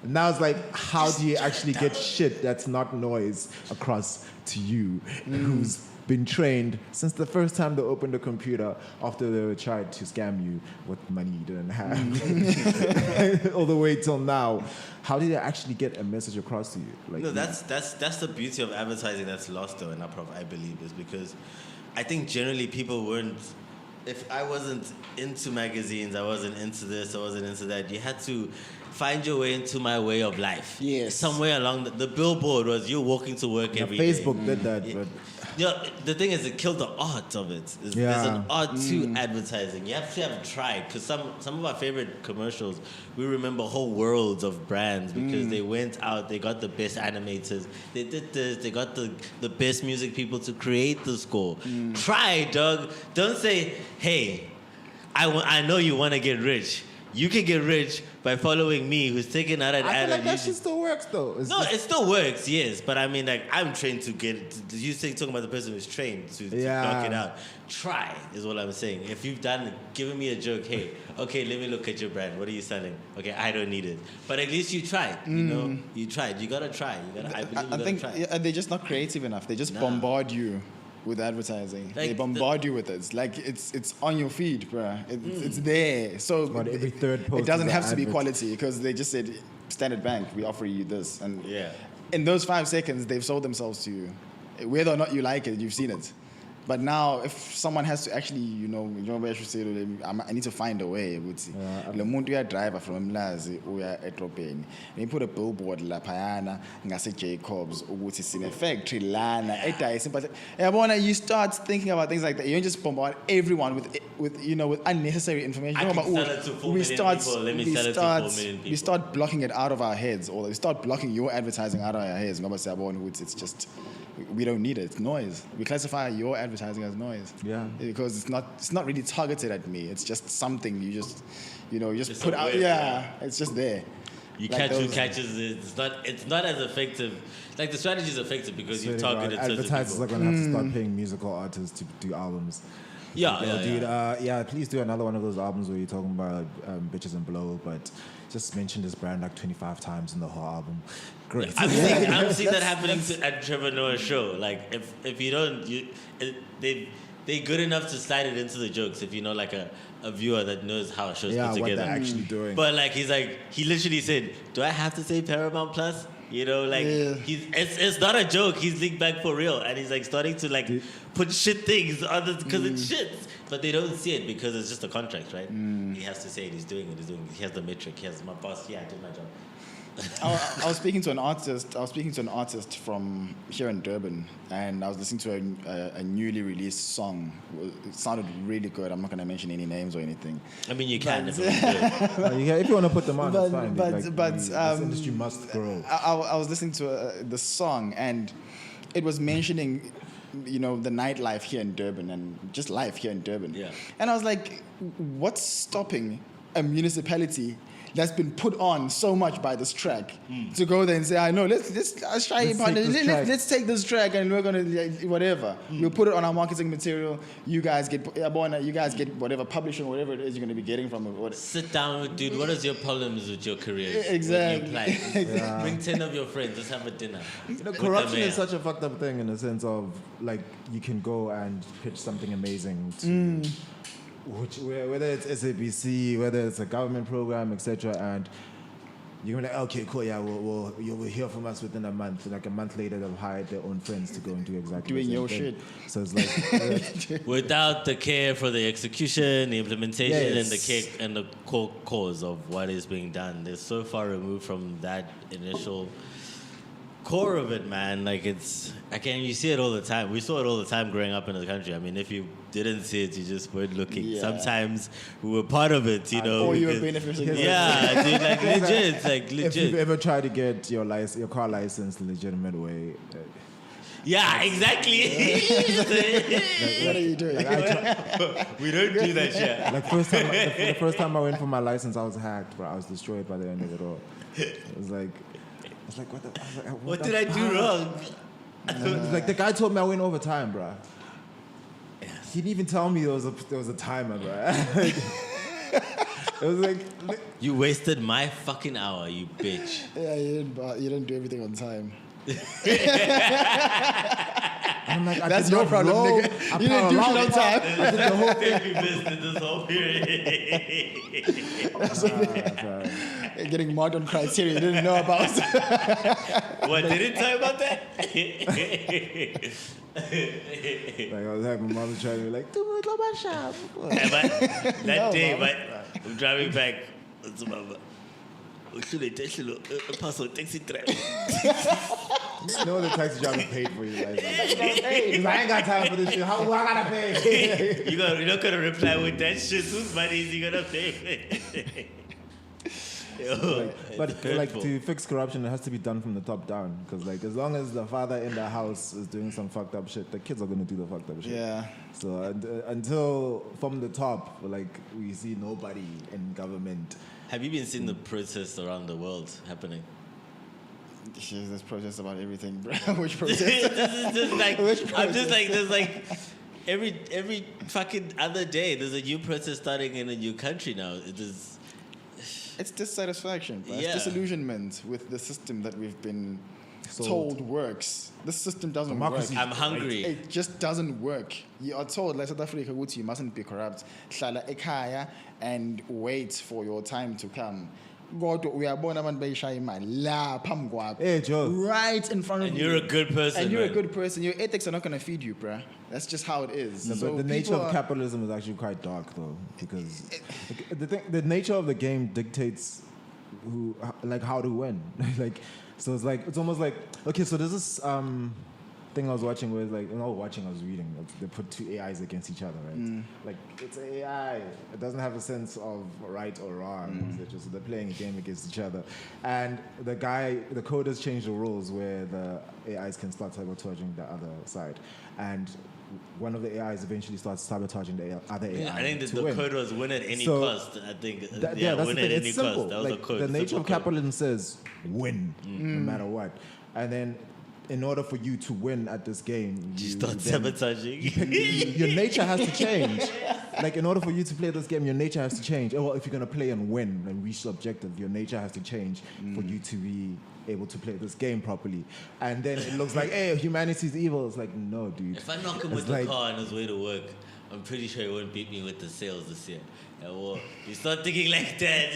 Now it's like, how do you actually get shit that's not noise across to you, who's been trained since the first time they opened a computer after they tried to scam you with money you didn't have, all the way till now? How did they actually get a message across to you? Like, No, that's the beauty of advertising that's lost though in Aprov, I believe, is because I think generally people weren't. If I wasn't into magazines, I wasn't into this, I wasn't into that. You had to find your way into my way of life. Yes. Somewhere along the billboard was you walking to work every day. Facebook did that, but The thing is, it killed the art of it. There's an art to advertising. You have to have tried, because some of our favorite commercials, we remember whole worlds of brands because they went out, they got the best animators, they did this, they got the best music people to create the score. Try, dog. Don't say, hey, I know you want to get rich. You can get rich by following me, who's taking out an I ad feel like on that YouTube. shit still works though. It's No, just- it still works, yes. But I mean, like, I'm trained to get it. You say talking about the person who's trained to knock it out. Try is what I'm saying. If you've given me a joke, hey, okay, let me look at your brand. What are you selling? Okay, I don't need it. But at least you tried. You know, you tried. You gotta try. I believe you I gotta think try. they're just not creative enough. They just bombard you with advertising. They Like bombard you with it. It's like it's on your feed, bruh. It's there. So About every third post it doesn't is have an to be advert. quality because they just said, Standard Bank, we offer you this, and Yeah. in those 5 seconds they've sold themselves to you. Whether or not you like it, you've seen it. But now, if someone has to actually, I should say, I need to find a way. Le muntu uyadriver from Mlazi uya edrobheni. And you put a billboard laphayana ngase Jacobs ukuthi sine factory lana edayisa but you start thinking about things like that. You don't just bombard everyone with unnecessary information. I can sell it to 4 million people. Let me sell it to 4 million people. We start blocking it out of our heads, or we start blocking your advertising out of our heads. Ngoba siyabona ukuthi it's just, we don't need it. It's noise. We classify your advertising as noise. Yeah. Because it's not really targeted at me. It's just something you just It's put a out. wave, Yeah. It's just there. You Like catch who those- catches it. It's not as effective. Like, the strategy is effective because So you've targeted certain advertisers people. are gonna have to start paying musical artists to do albums. Yeah. Please do another one of those albums where you're talking about bitches and blow, but just mention this brand like 25 times in the whole album. Great. I'm seeing that happening at Trevor Noah's show. Like, if you don't, they're good enough to slide it into the jokes if you know, like, a viewer that knows how a show's Yeah, put what together. they're actually doing. But like, he literally said, "Do I have to say Paramount Plus?" It's not a joke. He's linked back for real, and he's like starting to like put shit things on the because it's shit. But they don't see it because it's just a contract, right? He has to say it. He's doing it. He has the metric. He has my boss. Yeah, I did my job. I was speaking to an artist from here in Durban, and I was listening to a newly released song. It sounded really good. I'm not going to mention any names or anything. I mean, you can if you want to do it. If you want to put them on, But- it's fine. but, this industry must grow. I was listening to the song, and it was mentioning, the nightlife here in Durban and just life here in Durban. Yeah. And I was like, what's stopping a municipality that's been put on so much by this track to go there and say, I know, let's try it. Let's take this track and we're gonna whatever. We'll put it on our marketing material. You guys get whatever publishing, whatever it is you're gonna be getting from it. Sit down, dude. What is your problems with your career? Exactly. Bring 10 of your friends. Let's have a dinner. Corruption is such a fucked up thing in the sense of, like, you can go and pitch something amazing to whether it's SABC, whether it's a government program, etc., and you're gonna be like, okay, cool, yeah, you will hear from us within a month. Like a month later, they've hired their own friends to go and do exactly Doing the same your thing. shit. So it's like, Without the care for the execution, the implementation, and the Yes. care and the core cause of what is being done, they're so far removed from that initial core of it, man. Like you see it all the time. We saw it all the time growing up in the country. I mean, if you didn't see it, you just weren't looking. Yeah. Sometimes we were part of it, you know. Or you were because- benefiting. Yeah, dude, like legit, like if you've legit. ever tried to get your car license the legitimate way, Yeah, exactly. What are you doing? We don't do that shit. like the first time I went for my license, I was hacked, bro. I was destroyed by the end of it all. It was like what the? I was like, What the did I do fuck? wrong? Like the guy told me I went over time, bro. He didn't even tell me there was a timer, bro. It was like You wasted my fucking hour, you bitch. Yeah, you didn't do everything on time. I'm like, That's your problem, nigga. You didn't do shit on time. I did the whole thing. You missed it this whole period. Getting marked on criteria you didn't know about. What, they didn't tell you about that? Like I was having my mother trying to be like, "Do it, go my shop." That day, but I'm driving back. What's my should I tell you? Pass on taxi driver. You know the taxi driver paid for you. Like, I ain't got time for this shit. How I gotta pay? You're not gonna reply with that shit. Whose money is he gonna pay? Yo, But it's like hurtful. to fix corruption, it has to be done from the top down. Because like as long as the father in the house is doing some fucked up shit, the kids are gonna do the fucked up shit. Yeah. So until from the top, like we see nobody in government. Have you been seeing the protests around the world happening? There's protests about everything, bro. Which protest? This is just like Which I'm just like there's like every fucking other day there's a new protest starting in a new country now. It is It's dissatisfaction, bro. Yeah. It's disillusionment with the system that we've been Sold. told works. This system doesn't Democracy. work. I'm hungry. It just doesn't work. You are told, like South Africa, you mustn't be corrupt. Hlala ekhaya and wait for your time to come. Kodwa uyabona abantu bayishaya imali la phambi kwakho. Hey, Joe. Right in front of And you. you're a good person. And you're a man. good person. Your ethics are not going to feed you, bruh. That's just how it is. No, So but the nature people of are- capitalism is actually quite dark, though, because the nature of the game dictates how to win. So it's almost like, okay, so there's this thing I was watching where I was reading. They put two AIs against each other, right? Like it's an AI. It doesn't have a sense of right or wrong. So they're playing a game against each other, and the coders changed the rules where the AIs can start sabotaging the other side, and one of the AIs eventually starts sabotaging the other AI. I think that to the win. code was win at any So, cost. I think That's the win thing. at any It's simple. cost. That was Like, a code. the nature simple of code. capitalism says win, no matter what. And then, in order for you to win at this game, You you start then sabotaging. your nature has to change. Like in order for you to play this game, your nature has to change. Well, if you're gonna play and win and reach the objective, your nature has to change for you to be able to play this game properly. And then it looks like, hey, humanity's evil. It's like, no, dude. If I knock him It's with the like- car on his way to work, I'm pretty sure he won't beat me with the sales this year. Well, you start thinking like that.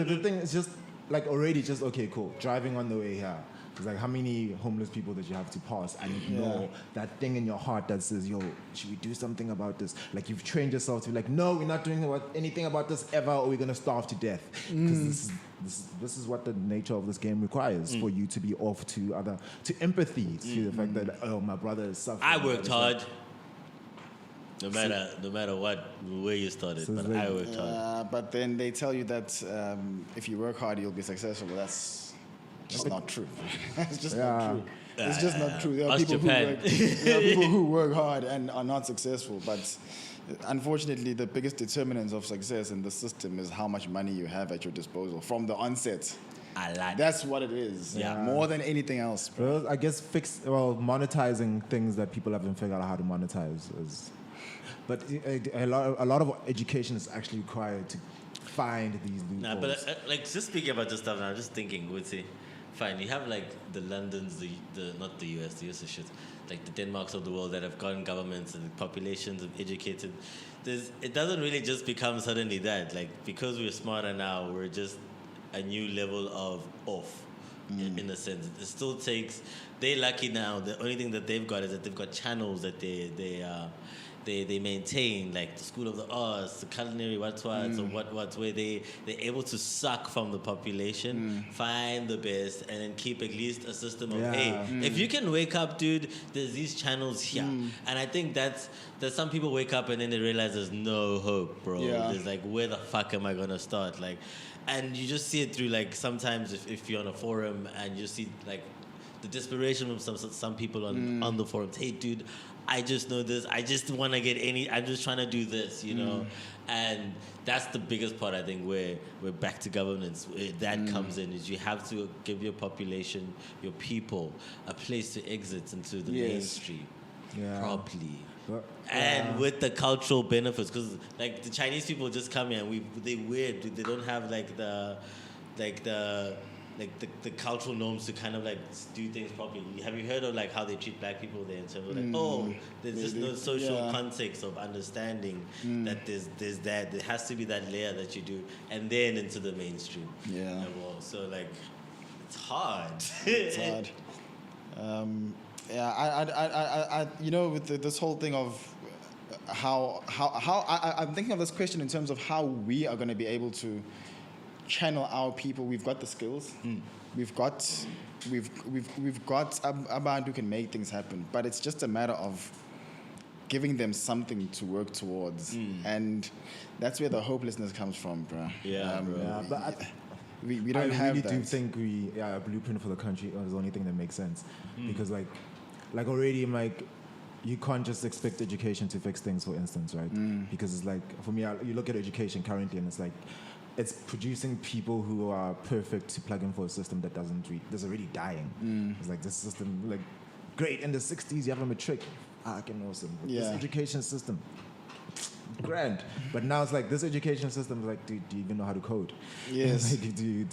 The thing is just like already just okay, cool. Driving on the way here. It's like how many homeless people that you have to pass and ignore that thing in your heart that says, yo, should we do something about this? Like you've trained yourself to be like, no, we're not doing anything about this ever or we're gonna starve to death. Because this is what the nature of this game requires for you to be off to empathy, to the fact that, oh, my brother is suffering. I worked hard. No matter what, where you started, So but it's like- I worked hard. But then they tell you that if you work hard, you'll be successful. That's just not true. It's just not true. It's just not true. There are Ask people Japan. there are people who work hard and are not successful. But unfortunately, the biggest determinants of success in the system is how much money you have at your disposal from the onset. I like That's what it is. Yeah. More than anything else. Well, I guess monetizing things that people haven't figured out how to monetize is. But a lot of education is actually required to find these loopholes. Nah, but like just speaking about this stuff now, I'm just thinking, would say, fine, you have like the Londons, the not the US is shit, like the Denmarks of the world that have gotten governments and populations of educated. It doesn't really just become suddenly that. Like because we're smarter now, we're just a new level of off. In a sense, it still takes. They're lucky now. The only thing that they've got is that they've got channels that they maintain, like the School of the Arts, the culinary what's or what's where they're able to suck from the population, find the best, and then keep at least a system of hey, if you can wake up, dude, there's these channels here, and I think that some people wake up and then they realize there's no hope, bro. There's like, where the fuck am I gonna start, like. And you just see it through, like, sometimes if you're on a forum and you see, like, the desperation of some people on the forums. Hey, dude, I just know this. I just want to get I'm just trying to do this, you know? And that's the biggest part, I think, where we're back to governance. Where that comes in, is you have to give your population, your people, a place to exit into the mainstream properly. And with the cultural benefits, because like the Chinese people just come here and they're weird. They don't have the cultural norms to kind of like do things properly. Have you heard of like how they treat black people there in terms of like there's just no social context of understanding that there's that there has to be that layer that you do, and then into the mainstream. So like it's hard. It's hard. I you know, with this whole thing of how I'm thinking of this question in terms of how we are going to be able to channel our people. We've got the skills. We've got a band who can make things happen, but it's just a matter of giving them something to work towards, and that's where the hopelessness comes from, bro. But we don't have that. I really do think a blueprint for the country is the only thing that makes sense, because like already, like, you can't just expect education to fix things, for instance, right? Because it's like, for me, you look at education currently, and it's like, it's producing people who are perfect to plug in for a system that that's already dying. It's like, this system, like, great, in the 60s you have a matric, fucking awesome. This education system, grand. But now it's like, this education system is like, do you even know how to code? Yes. Like, do you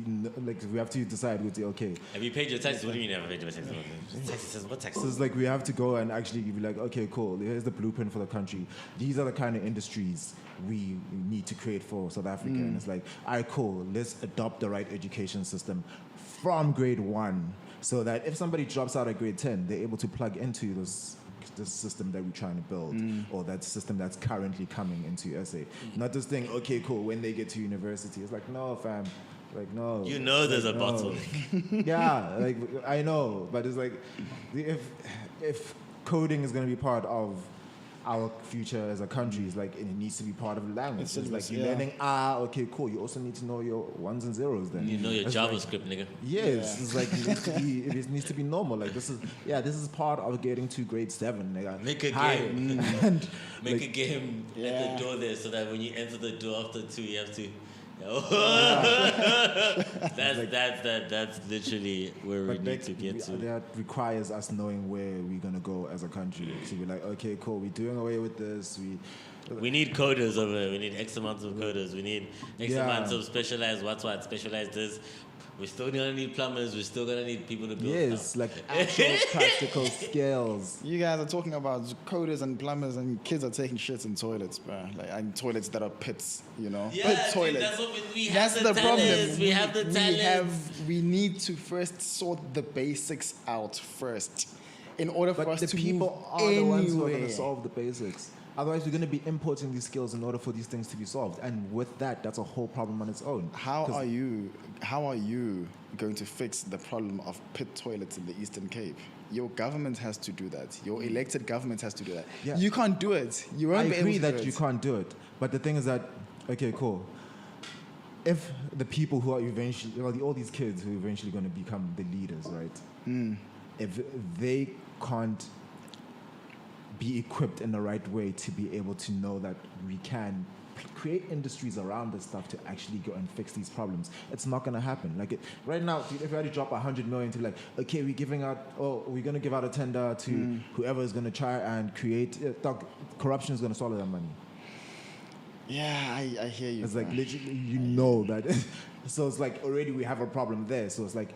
know, like, we have to decide, okay. Have you paid your taxes? What do you mean have paid your taxes? Taxes, what taxes? So it's like, we have to go and actually be like, okay, cool, here's the blueprint for the country. These are the kind of industries we need to create for South Africa. And it's like, all right, cool, let's adopt the right education system from grade 1, so that if somebody drops out at grade 10, they're able to plug into this system that we're trying to build, or that system that's currently coming into SA. Not just think, okay, cool, when they get to university, it's like, no, fam, like, no. You know, there's a no. bottleneck. Yeah, like, I know, but it's like, if coding is going to be part of our future as a country, it's like, it needs to be part of the language. It's like, you're learning, okay, cool, you also need to know your ones and zeros then. You know your it's JavaScript, nigga. Yes, it's like, it needs to be normal. Like, this is part of getting to grade 7, nigga. Make a game. Make a game at the door there, so that when you enter the door after 2, you have to. That's literally where we need to get to. That requires us knowing where we're gonna go as a country. So we're like, okay, cool, we're doing away with this. We need coders over there. We need X amounts of coders. We need X amounts of specialized specialized this. We're still gonna need plumbers. We're still gonna need people to build stuff. Like actual practical skills. You guys are talking about coders and plumbers, and kids are taking shits in toilets, bro. Like, and toilets that are pits, you know. Yeah, pit toilets. That's what we have. That's the problem. We have the talent. We need to first sort the basics out first, in order for us to the people move are the ones who are anywhere. going to solve the basics. Otherwise, we're going to be importing these skills in order for these things to be solved. And with that, that's a whole problem on its own. How are you going to fix the problem of pit toilets in the Eastern Cape? Your government has to do that. Your elected government has to do that. Yeah. You can't do it. You won't be able to do it. I agree that you can't do it. But the thing is that, okay, cool. If the people who are eventually, all these kids who are eventually going to become the leaders, right? If they can't be equipped in the right way to be able to know that we can create industries around this stuff to actually go and fix these problems, it's not going to happen. Like, right now, if we had to drop 100 million to be like, okay, we're going to give out a tender to whoever is going to try and create, corruption is going to swallow that money. Yeah, I hear you. It's like, literally, you know that. So it's like, already we have a problem there. So it's like,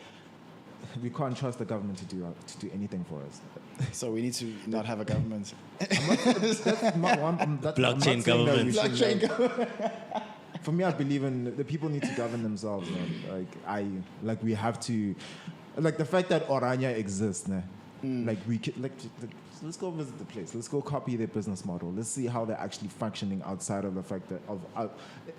we can't trust the government to do anything for us. So we need to not have a government. Blockchain government. For me, I believe in the people need to govern themselves, man. We have to, like the fact that Orania exists, né? Like we could, let's go visit the place. Let's go copy their business model. Let's see how they're actually functioning outside of the fact that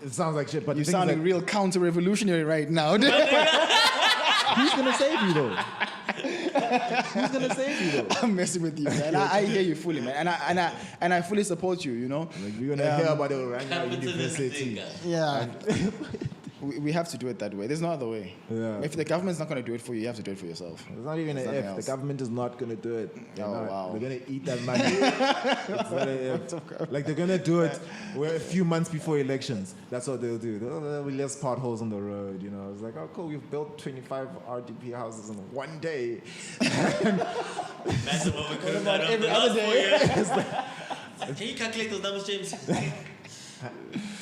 it sounds like shit, but You're the thing is, sounding like, real counter-revolutionary right now. who's gonna save you though? Who's gonna save you though? I'm messing with you, man. I hear you fully, man, and I fully support you. You know, Like we're gonna hear about the Orania University. yeah. We have to do it that way. There's no other way. Yeah. If the government's not going to do it for you, you have to do it for yourself. It's not even an Nothing if. else. The government is not going to do it. They're Oh, not. wow. They're going to eat that money. It's not an if. Like, they're going to do it a few months before elections. That's what they'll do. There'll be less potholes on the road, you know. It's like, oh, cool, we've built 25 RDP houses in one day. Imagine what we could have done over every the other last 4 day? years. Can you calculate those numbers, James?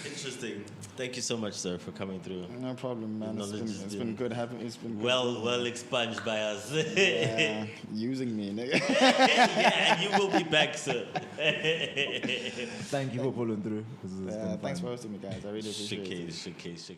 Interesting. Thank you so much, sir, for coming through. No problem, man. It's been good having. It's been good. Well expunged by us. Yeah, using me, nigga. Yeah, and you will be back, sir. Thank you for pulling through. It's been Thanks fun. for hosting me, guys. I really appreciate it. Showcase.